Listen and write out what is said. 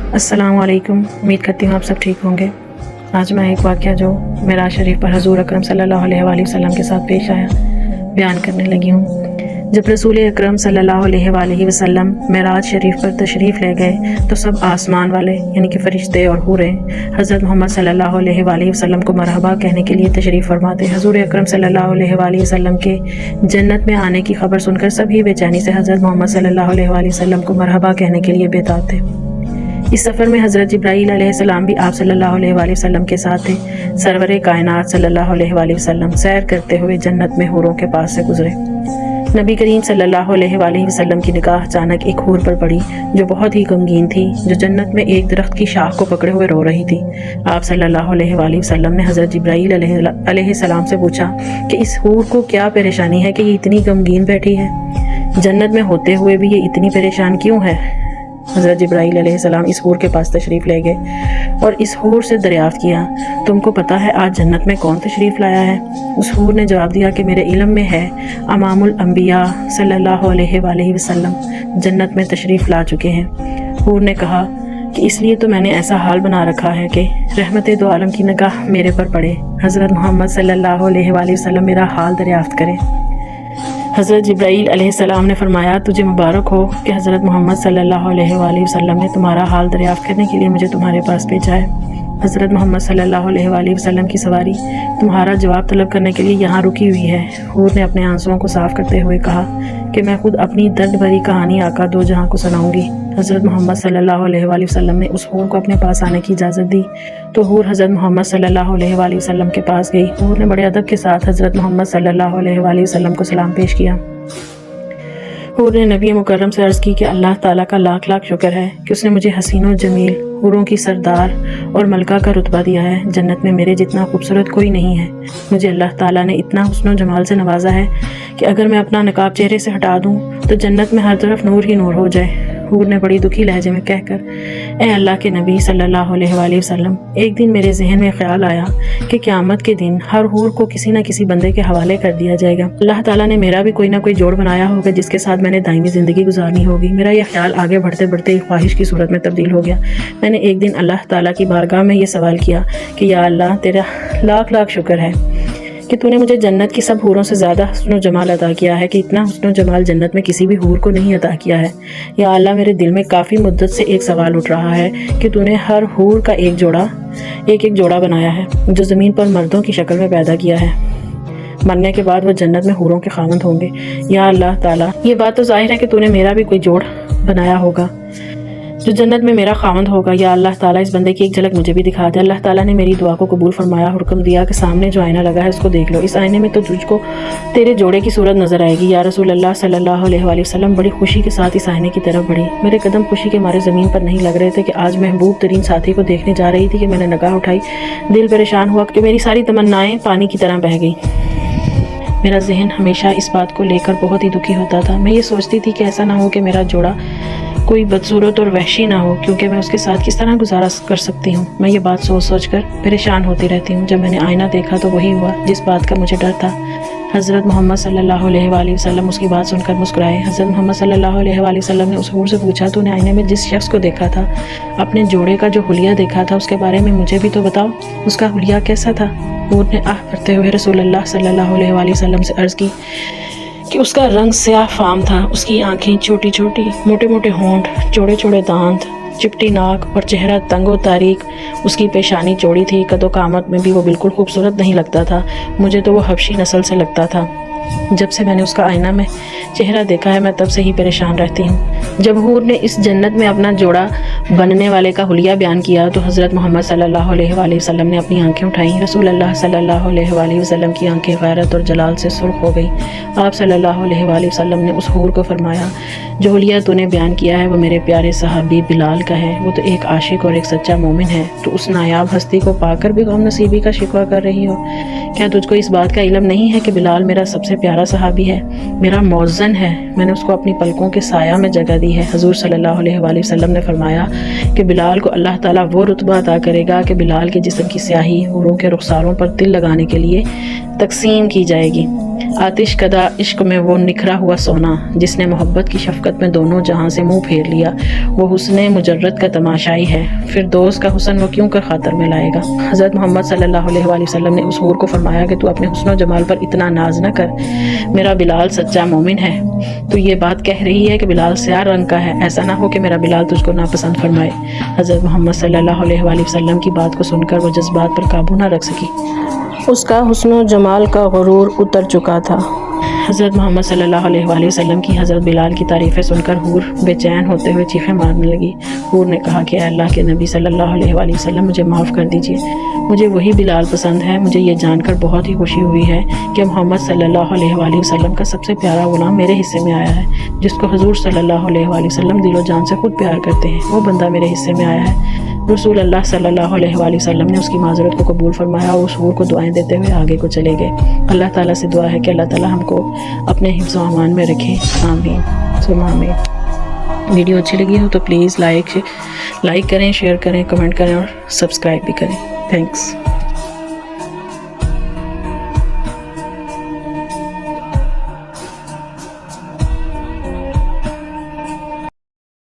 अस्सलाम वालेकुम। उम्मीद करती हूँ आप सब ठीक होंगे। आज मैं एक वाक़या जो मेराज शरीफ पर हज़ूर अकरम सल्लल्लाहु अलैहि वसल्लम के साथ पेश आया बयान करने लगी हूँ। जब रसूल अकरम सल्लल्लाहु अलैहि वसल्लम मेराज शरीफ पर तशरीफ़ ले गए तो सब आसमान वाले यानी कि फ़रिश्ते और हूरें हज़रत मोहम्मद सल्लल्लाहु अलैहि वसल्लम को मरहबा कहने के लिए तशरीफ़ फरमाते। हज़ूर अकरम सल्लल्लाहु अलैहि वसल्लम के जन्नत में आने की खबर सुनकर सभी बेचैनी से हज़रत मोहम्मद सल्लल्लाहु अलैहि वसल्लम को मरहबा कहने के लिए बेताब थे। इस सफ़र में हज़रत जिब्राईल अलैहिस्सलाम भी आप सल्लल्लाहु अलैहि वसल्लम के साथ थे। सरवरे कायनात सल्लल्लाहु अलैहि वसल्लम सैर करते हुए जन्नत में हूरों के पास से गुजरे। नबी करीम सल्लल्लाहु अलैहि वसल्लम की निगाह अचानक एक हूर पर पड़ी जो बहुत ही गमगीन थी, जो जन्नत में एक दरख्त की शाख को पकड़े हुए रो रही थी। आप सल्लल्लाहु अलैहि वसल्लम ने हज़रत जिब्राईल अलैहिस्सलाम से पूछा कि इस हूर को क्या परेशानी है कि ये इतनी गमगीन बैठी है, जन्नत में होते हुए भी ये इतनी परेशान क्यों है। हज़रत जिब्राईल अलैहिस्सलाम इस हूर के पास तशरीफ़ ले गए और इस हूर से दरियाफ़्त किया, तुमको पता है आज जन्नत में कौन तशरीफ़ लाया है। उस हूर ने जवाब दिया कि मेरे इल्म में है, अमामुल अंबिया सल्लल्लाहु अलैहि वसल्लम जन्नत में तशरीफ़ ला चुके हैं। हूर ने कहा कि इसलिए तो मैंने ऐसा हाल बना रखा है कि रहमत दो आलम की निगाह मेरे पर पड़े, हज़रत मोहम्मद सल्लल्लाहु अलैहि वसल्लम मेरा हाल दरियाफ़्त करें। हज़रत जिब्राईल अलैहिस्सलाम ने फरमाया, तुझे मुबारक हो कि हज़रत मोहम्मद सल्लल्लाहु अलैहि वसल्लम ने तुम्हारा हाल दरियाफ़्त करने के लिए मुझे तुम्हारे पास भेजा है। हज़रत मोहम्मद सल्लल्लाहु अलैहि वसल्लम की सवारी तुम्हारा जवाब तलब करने के लिए यहाँ रुकी हुई है। हूर ने अपने आंसुओं को साफ़ करते हुए कहा कि मैं खुद अपनी दर्द भरी कहानी आका दो जहाँ को सुनाऊंगी। हज़रत मोहम्मद सल्लल्लाहु अलैहि वसल्लम ने उस हूर को अपने पास आने की इजाज़त दी तो हूर हज़रत मोहम्मद सल्लल्लाहु अलैहि वसल्लम के पास गई। हूर ने बड़े अदब के साथ हज़रत मोहम्मद सल्लल्लाहु अलैहि वसल्लम को सलाम पेश किया। हूर ने नबी मुकर्रम से अर्ज़ की कि अल्लाह ताला का लाख लाख शुक्र है कि उसने मुझे हसीन और जमील, हूरों की सरदार और मलका का रुतबा दिया है। जन्नत में मेरे जितना खूबसूरत कोई नहीं है। मुझे अल्लाह ताला ने इतना हुस्न और जमाल से नवाजा है कि अगर मैं अपना नकाब चेहरे से हटा दूँ तो जन्नत में हर तरफ नूर ही नूर हो जाए। हूर ने बड़ी दुखी लहजे में कहकर, ए अल्लाह के नबी सल्लल्लाहु अलैहि वसल्लम, एक दिन मेरे जहन में ख्याल आया कि क़यामत के दिन हर हूर को किसी न किसी बंदे के हवाले कर दिया जाएगा। अल्लाह ताला ने मेरा भी कोई ना कोई जोड़ बनाया होगा जिसके साथ मैंने दायमी ज़िंदगी गुजारनी होगी। मेरा यह ख्याल आगे बढ़ते बढ़ते एक ख्वाहिश की सूरत में तब्दील हो गया। मैंने एक दिन अल्लाह ताला की बारगाह में ये सवाल किया कि या अल्लाह, तेरा लाख लाख शुक्र है कि तूने मुझे जन्नत की सब हूरों से ज़्यादा हुस्न और जमाल अता किया है कि इतना हुस्न और जमाल जन्नत में किसी भी हूर को नहीं अता किया है। या अल्लाह, मेरे दिल में काफ़ी मुद्दत से एक सवाल उठ रहा है कि तूने हर हूर का एक एक जोड़ा बनाया है जो ज़मीन पर मर्दों की शक्ल में पैदा किया है। मरने के बाद वो जन्नत में हूरों के खावंद होंगे। या अल्लाह ताला, ये बात तो ज़ाहिर है कि तूने मेरा भी कोई जोड़ बनाया होगा जो जन्नत में मेरा खावंद होगा। या अल्लाह ताला, इस बंदे की एक झलक मुझे भी दिखा दे। अल्लाह ताला ने मेरी दुआ को कबूल फरमाया। हुक्म दिया कि सामने जो आईना लगा है उसको देख लो, इस आईने में तो तुझको तेरे जोड़े की सूरत नज़र आएगी। या रसूल अल्लाह सल्लल्लाहु अलैहि वसल्लम बड़ी खुशी के साथ इस आईने की तरफ बढ़ी। मेरे कदम खुशी के मारे ज़मीन पर नहीं लग रहे थे कि आज महबूब तरीन साथी को देखने जा रही थी कि मैंने निगाह उठाई। दिल परेशान हुआ कि मेरी सारी तमन्नाएँ पानी की तरह बह गई। मेरा जहन हमेशा इस बात को लेकर बहुत ही दुखी होता था। मैं ये सोचती थी कि ऐसा ना हो कि मेरा जोड़ा कोई बदसूरत और वहशी ना हो, क्योंकि मैं उसके साथ किस तरह गुजारा कर सकती हूँ। मैं ये बात सोच सोच कर परेशान होती रहती हूँ। जब मैंने आईना देखा तो वही हुआ जिस बात का मुझे डर था। हज़रत मोहम्मद सल्लल्लाहु अलैहि वसल्लम उसकी बात सुनकर मुस्कुराए। हज़रत मोहम्मद सल्लल्लाहु अलैहि वसल्लम ने उस हूर से पूछा, तूने आईने में जिस शख्स को देखा था, अपने जोड़े का जो हुलिया देखा था, उसके बारे में मुझे भी तो बताओ, उसका हुलिया कैसा था। हूर ने आह करते हुए रसूल अल्लाह सल्लल्लाहु अलैहि वसल्लम से अर्ज़ की कि उसका रंग स्याह फाम था, उसकी आंखें छोटी छोटी, मोटे मोटे होंठ, चौड़े चौड़े दांत, चिपटी नाक और चेहरा तंग और तारीक। उसकी पेशानी चौड़ी थी। कदो कामत में भी वो बिल्कुल खूबसूरत नहीं लगता था। मुझे तो वो हबशी नस्ल से लगता था। जब से मैंने उसका आईना में चेहरा देखा है मैं तब से ही परेशान रहती हूँ। जब हूर ने इस जन्नत में अपना जोड़ा बनने वाले का हुलिया बयान किया तो हज़रत मोहम्मद सल्लल्लाहु अलैहि वसल्लम ने अपनी आंखें उठाईं। रसूल अल्लाह सल्लल्लाहु अलैहि वसल्लम की आंखें गैरत और जलाल से सुर्ख हो गई। आप सल्लल्लाहु अलैहि वसल्लम ने उस हूर को फरमाया, जो हुलिया तूने बयान किया है वो मेरे प्यारे सहाबी बिलाल का है। वो तो एक आशिक और एक सच्चा मोमिन है। तो उस नायाब हस्ती को पाकर भी गम नसीबी का शिकवा कर रही हो। क्या तुझको इस बात का इल्म नहीं है कि बिलाल मेरा सबसे प्यारा सहाबी है, मेरा मौज़न है। मैंने उसको अपनी पलकों के साया में जगह दी है। हजूर सल्लल्लाहु अलैहि वसल्लम ने फरमाया कि बिलाल को अल्लाह ताला वो रुतबा अता करेगा कि बिलाल के जिस्म की स्याही हूरों के रुखसारों पर तिल लगाने के लिए तकसीम की जाएगी। आतिश कदा इश्क में वो निखरा हुआ सोना जिसने मोहब्बत की शफकत में दोनों जहां से मुंह फेर लिया, वो हुस्न मुजर्रद का तमाशाई है, फिर दोस्त का हुस्न वो क्यों कर खातर में लाएगा। हज़रत मोहम्मद सल्लल्लाहु अलैहि वसल्लम ने उस हूर को फरमाया कि तू अपने हुस्न जमाल पर इतना नाज न कर, मेरा बिलाल सच्चा मोमिन है। तो ये बात कह रही है कि बिलाल स्याह रंग का है, ऐसा ना हो कि मेरा बिलाल तुझको नापसंद फरमाए। हज़रत मोहम्मद सल्लल्लाहु अलैहि वसल्लम की बात को सुनकर वो जज्बात पर काबू ना रख सकी, उसका हुस्न जमाल का गुरूर उतर चुका था। हज़रत मोहम्मद सल्लल्लाहु अलैहि वसल्लम की हज़रत बिलाल की तारीफ़ें सुनकर हूर बेचैन होते हुए चीखें मारने लगी। हूर ने कहा कि अल्लाह के नबी सल्लल्लाहु अलैहि वसल्लम मुझे माफ़ कर दीजिए, मुझे वही बिलाल पसंद है। मुझे ये जानकर बहुत ही खुशी हुई है कि मोहम्मद सल्लल्लाहु अलैहि वसल्लम का सबसे प्यारा गुलाम मेरे हिस्से में आया है, जिसको हुज़ूर सल्लल्लाहु अलैहि वसल्लम दिलो जान से खुद प्यार करते हैं, वो बंदा मेरे हिस्से में आया है। रसूल अल्लाह सल्लल्लाहु अलैहि वसल्लम ने उसकी माज़रत को कबूल फरमाया और उस हूर को दुआएं देते हुए आगे को चले गए। अल्लाह ताला से दुआ है कि अल्लाह ताला हमको अपने हिफ्ज़ व अमान में रखे, आमीन सुम्मा आमीन। वीडियो अच्छी लगी हो तो प्लीज़ लाइक करें, शेयर करें, कमेंट करें और सब्सक्राइब भी करें। थैंक्स।